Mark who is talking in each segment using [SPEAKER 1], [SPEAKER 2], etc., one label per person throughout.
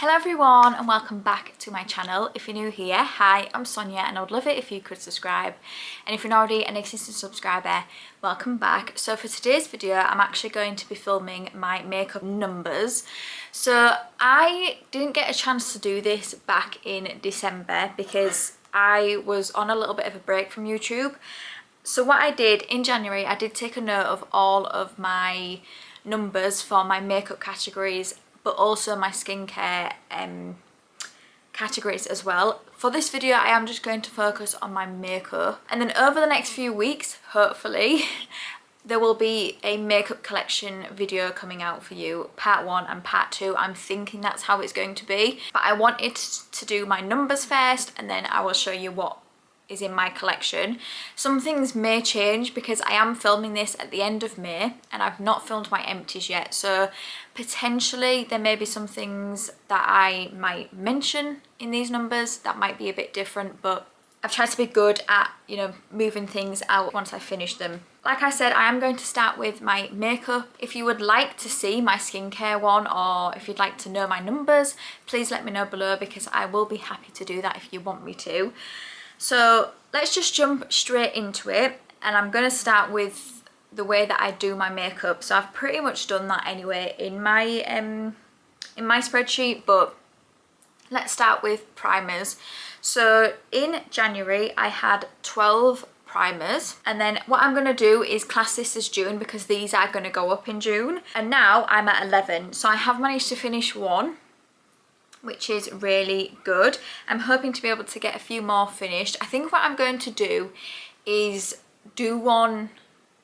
[SPEAKER 1] Hello everyone and welcome back to my channel. If you're new here, hi, I'm Sonia and I would love it if you could subscribe. And if you're not already an existing subscriber, welcome back. So for today's video, I'm actually going to be filming my makeup numbers. So I didn't get a chance to do this back in December because I was on a little bit of a break from YouTube. So what I did in January, I did take a note of all of my numbers for my makeup categories, but also my skincare categories as well. For this video, I am just going to focus on my makeup. And then over the next few weeks, hopefully, there will be a makeup collection video coming out for you, part 1 and part 2. I'm thinking that's how it's going to be. But I wanted to do my numbers first, and then I will show you what is in my collection. Some things may change because I am filming this at the end of May and I've not filmed my empties yet, so potentially there may be some things that I might mention in these numbers that might be a bit different, but I've tried to be good at, you know, moving things out once I finish them. Like I said, I am going to start with my makeup. If you would like to see my skincare one, or if you'd like to know my numbers, please let me know below because I will be happy to do that if you want me to. So let's just jump straight into it, and I'm going to start with the way that I do my makeup. So I've pretty much done that anyway in my spreadsheet, but let's start with primers. So in January I had 12 primers, and then what I'm going to do is class this as June because these are going to go up in June, and now I'm at 11. So I have managed to finish one, which is really good. I'm hoping to be able to get a few more finished. I think what I'm going to do is do one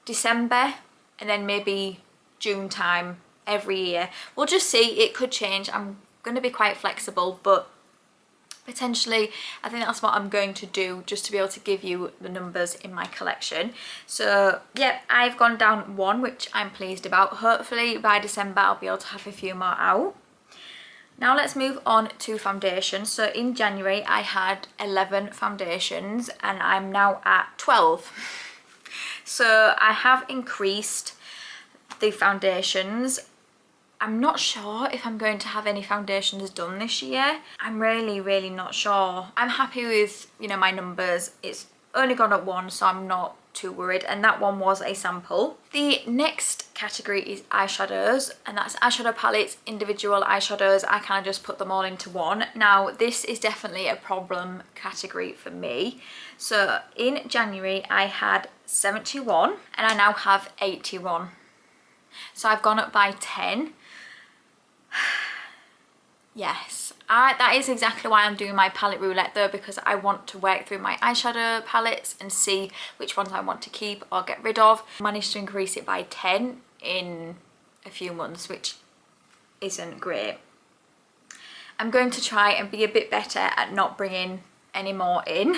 [SPEAKER 1] December and then maybe June time every year. We'll just see, it could change. I'm going to be quite flexible, but potentially I think that's what I'm going to do, just to be able to give you the numbers in my collection. So yeah, I've gone down one, which I'm pleased about. Hopefully by December I'll be able to have a few more out. Now let's move on to foundation. So in January I had 11 foundations and I'm now at 12. So I have increased the foundations. I'm not sure if I'm going to have any foundations done this year. I'm really not sure. I'm happy with, you know, my numbers. It's only gone up one, so I'm not too worried, and that one was a sample. The next category is eyeshadows, and that's eyeshadow palettes, individual eyeshadows. I kind of just put them all into one. Now this is definitely a problem category for me. So in January I had 71 and I now have 81, so I've gone up by 10. Yes, that is exactly why I'm doing my palette roulette though, because I want to work through my eyeshadow palettes and see which ones I want to keep or get rid of. I managed to increase it by 10 in a few months, which isn't great. I'm going to try and be a bit better at not bringing any more in.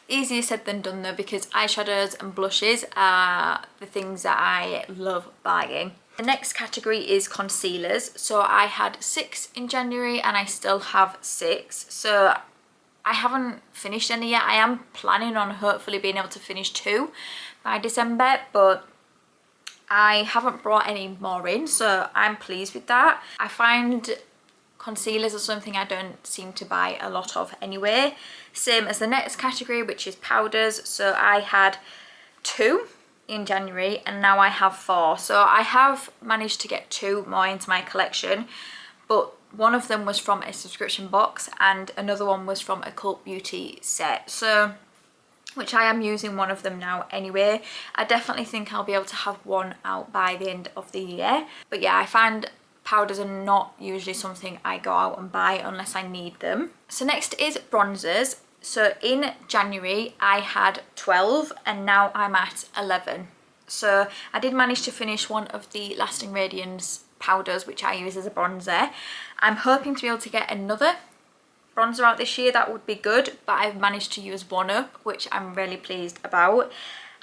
[SPEAKER 1] Easier said than done though, because eyeshadows and blushes are the things that I love buying. The next category is concealers. So I had 6 in January and I still have 6. So I haven't finished any yet. I am planning on hopefully being able to finish 2 by December, but I haven't brought any more in, so I'm pleased with that. I find concealers are something I don't seem to buy a lot of anyway. Same as the next category, which is powders. So I had 2 in January and now I have 4. So I have managed to get 2 more into my collection, but one of them was from a subscription box and another one was from a Cult Beauty set, so which I am using one of them now anyway. I definitely think I'll be able to have one out by the end of the year. But yeah, I find powders are not usually something I go out and buy unless I need them. So next is bronzers. So in January I had 12 and now I'm at 11. So I did manage to finish one of the Lasting Radiance powders, which I use as a bronzer. I'm hoping to be able to get another bronzer out this year. That would be good, but I've managed to use one up, which I'm really pleased about.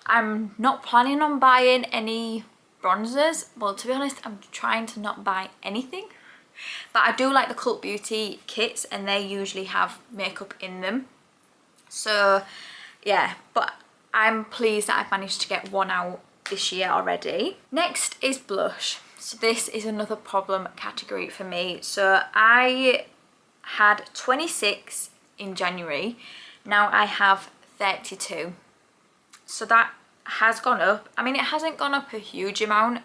[SPEAKER 1] I'm not planning on buying any bronzers. Well, to be honest, I'm trying to not buy anything, but I do like the Cult Beauty kits and they usually have makeup in them. So yeah, but I'm pleased that I've managed to get one out this year already. Next is blush. So this is another problem category for me. So I had 26 in January. Now I have 32. So that has gone up. I mean, it hasn't gone up a huge amount,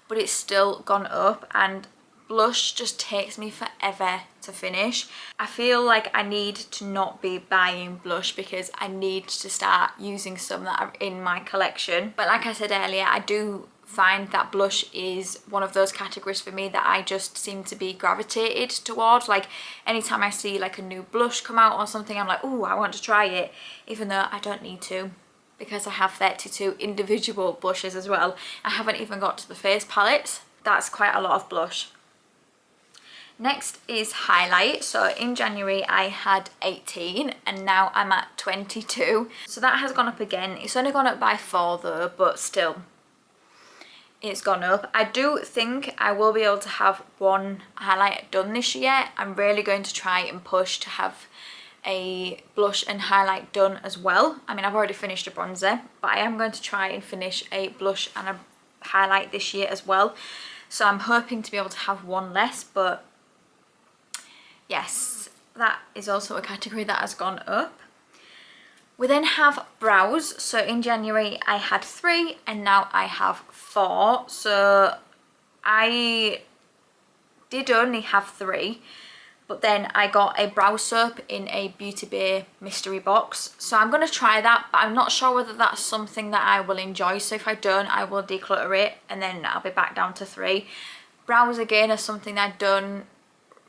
[SPEAKER 1] but it's still gone up, and blush just takes me forever to finish. I feel like I need to not be buying blush because I need to start using some that are in my collection. But like I said earlier, I do find that blush is one of those categories for me that I just seem to be gravitated towards. Like anytime I see like a new blush come out or something, I'm like, oh, I want to try it, even though I don't need to, because I have 32 individual blushes as well. I haven't even got to the face palettes. That's quite a lot of blush. Next is highlight. So in January I had 18 and now I'm at 22. So that has gone up again. It's only gone up by 4 though, but still, it's gone up. I do think I will be able to have one highlight done this year. I'm really going to try and push to have a blush and highlight done as well. I mean, I've already finished a bronzer, but I am going to try and finish a blush and a highlight this year as well. So I'm hoping to be able to have one less, but yes, that is also a category that has gone up. We then have brows. So in January I had 3 and now I have 4. So I did only have 3, but then I got a brow soap in a Beauty Bay mystery box. So I'm going to try that, but I'm not sure whether that's something that I will enjoy. So if I don't, I will declutter it and then I'll be back down to 3. Brows again are something I don't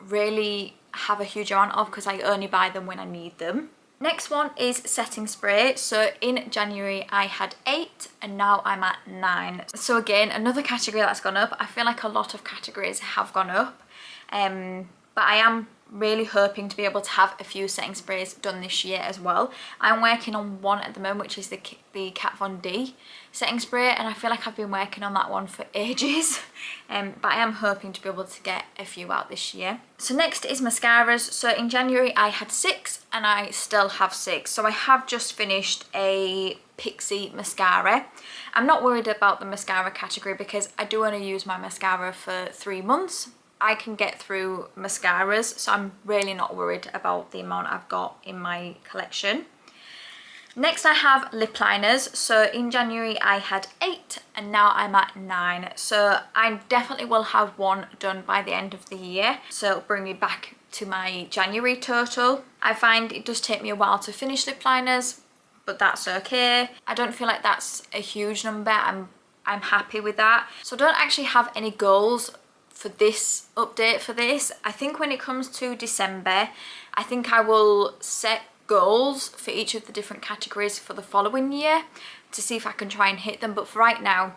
[SPEAKER 1] really have a huge amount of because I only buy them when I need them. Next one is setting spray. So in January I had 8 and now I'm at 9. So again, another category that's gone up. I feel like a lot of categories have gone up. But I am really hoping to be able to have a few setting sprays done this year as well. I'm working on one at the moment, which is the Kat Von D setting spray, and I feel like I've been working on that one for ages. But I am hoping to be able to get a few out this year. So next is mascaras. So in January I had 6 and I still have 6. So I have just finished a Pixie mascara. I'm not worried about the mascara category because I do only use my mascara for 3 months. I can get through mascaras, so I'm really not worried about the amount I've got in my collection. Next I have lip liners. So in January I had 8 and now I'm at 9. So I definitely will have one done by the end of the year. So it'll bring me back to my January total. I find it does take me a while to finish lip liners, but that's okay. I don't feel like that's a huge number. I'm happy with that. So I don't actually have any goals for this update for this. I think when it comes to December, I think I will set goals for each of the different categories for the following year to see if I can try and hit them. But for right now,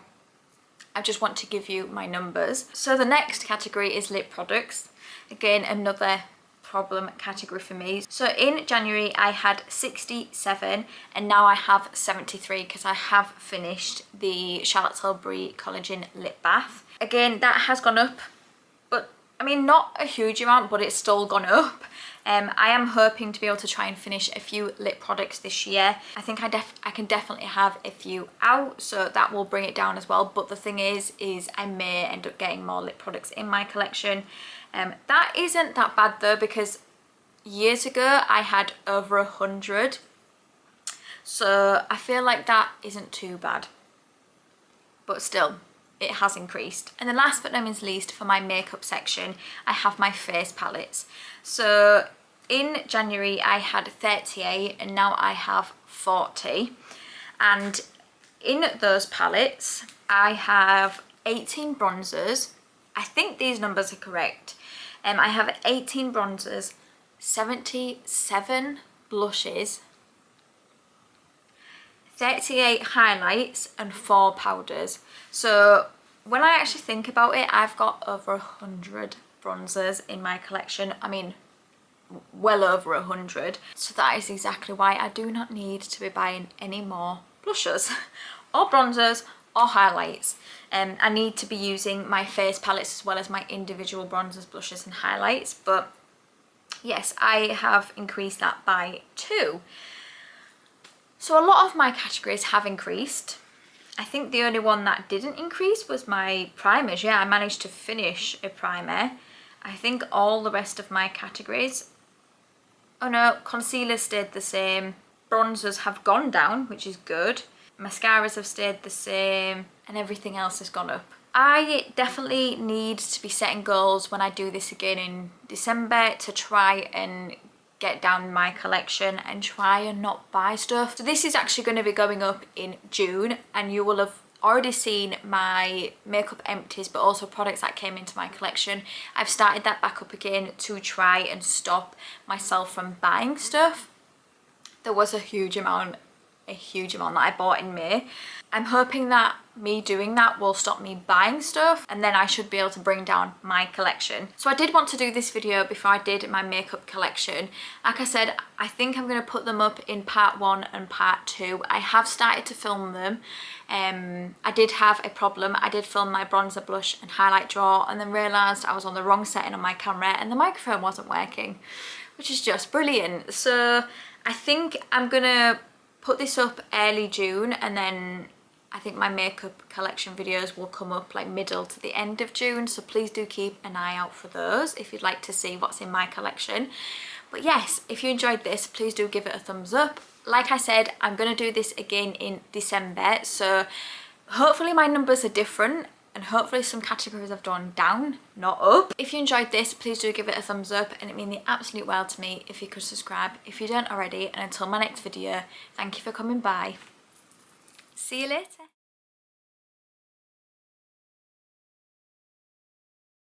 [SPEAKER 1] I just want to give you my numbers. So the next category is lip products. Again, another problem category for me. So in January I had 67 and now I have 73 because I have finished the Charlotte Tilbury Collagen Lip Bath. Again, that has gone up, but I mean not a huge amount, but it's still gone up. I am hoping to be able to try and finish a few lip products this year. I think I can definitely have a few out, so that will bring it down as well. But the thing is I may end up getting more lip products in my collection. That isn't that bad though, because years ago I had over 100. So I feel like that isn't too bad, but still, it has increased. And then last but not least, for my makeup section, I have my face palettes. So in January I had 38 and now I have 40. And in those palettes I have 18 bronzers. I think these numbers are correct. I have 18 bronzers, 77 blushes, 38 highlights and 4 powders. So when I actually think about it, I've got over 100 bronzers in my collection. I mean, well over 100. So that is exactly why I do not need to be buying any more blushes or bronzers or highlights. I need to be using my face palettes as well as my individual bronzers, blushes and highlights. But yes, I have increased that by 2. So a lot of my categories have increased. I think the only one that didn't increase was my primers. Yeah, I managed to finish a primer. I think all the rest of my categories, oh no, concealers stayed the same. Bronzers have gone down, which is good. Mascaras have stayed the same, and everything else has gone up. I definitely need to be setting goals when I do this again in December to try and get down my collection and try and not buy stuff. So this is actually going to be going up in June, and you will have already seen my makeup empties, but also products that came into my collection. I've started that back up again to try and stop myself from buying stuff. There was a huge amount that I bought in May. I'm hoping that me doing that will stop me buying stuff, and then I should be able to bring down my collection. So I did want to do this video before I did my makeup collection. Like I said, I think I'm going to put them up in part 1 and part 2. I have started to film them. I did have a problem. I did film my bronzer, blush and highlight drawer, and then realised I was on the wrong setting on my camera and the microphone wasn't working, which is just brilliant. So I think I'm gonna put this up early June, and then I think my makeup collection videos will come up like middle to the end of June, so please do keep an eye out for those if you'd like to see what's in my collection. But yes, if you enjoyed this, please do give it a thumbs up. Like I said, I'm going to do this again in December, so hopefully my numbers are different and hopefully some categories have gone down, not up. If you enjoyed this, please do give it a thumbs up, and it means the absolute world to me if you could subscribe if you don't already. And until my next video, thank you for coming by. See you later.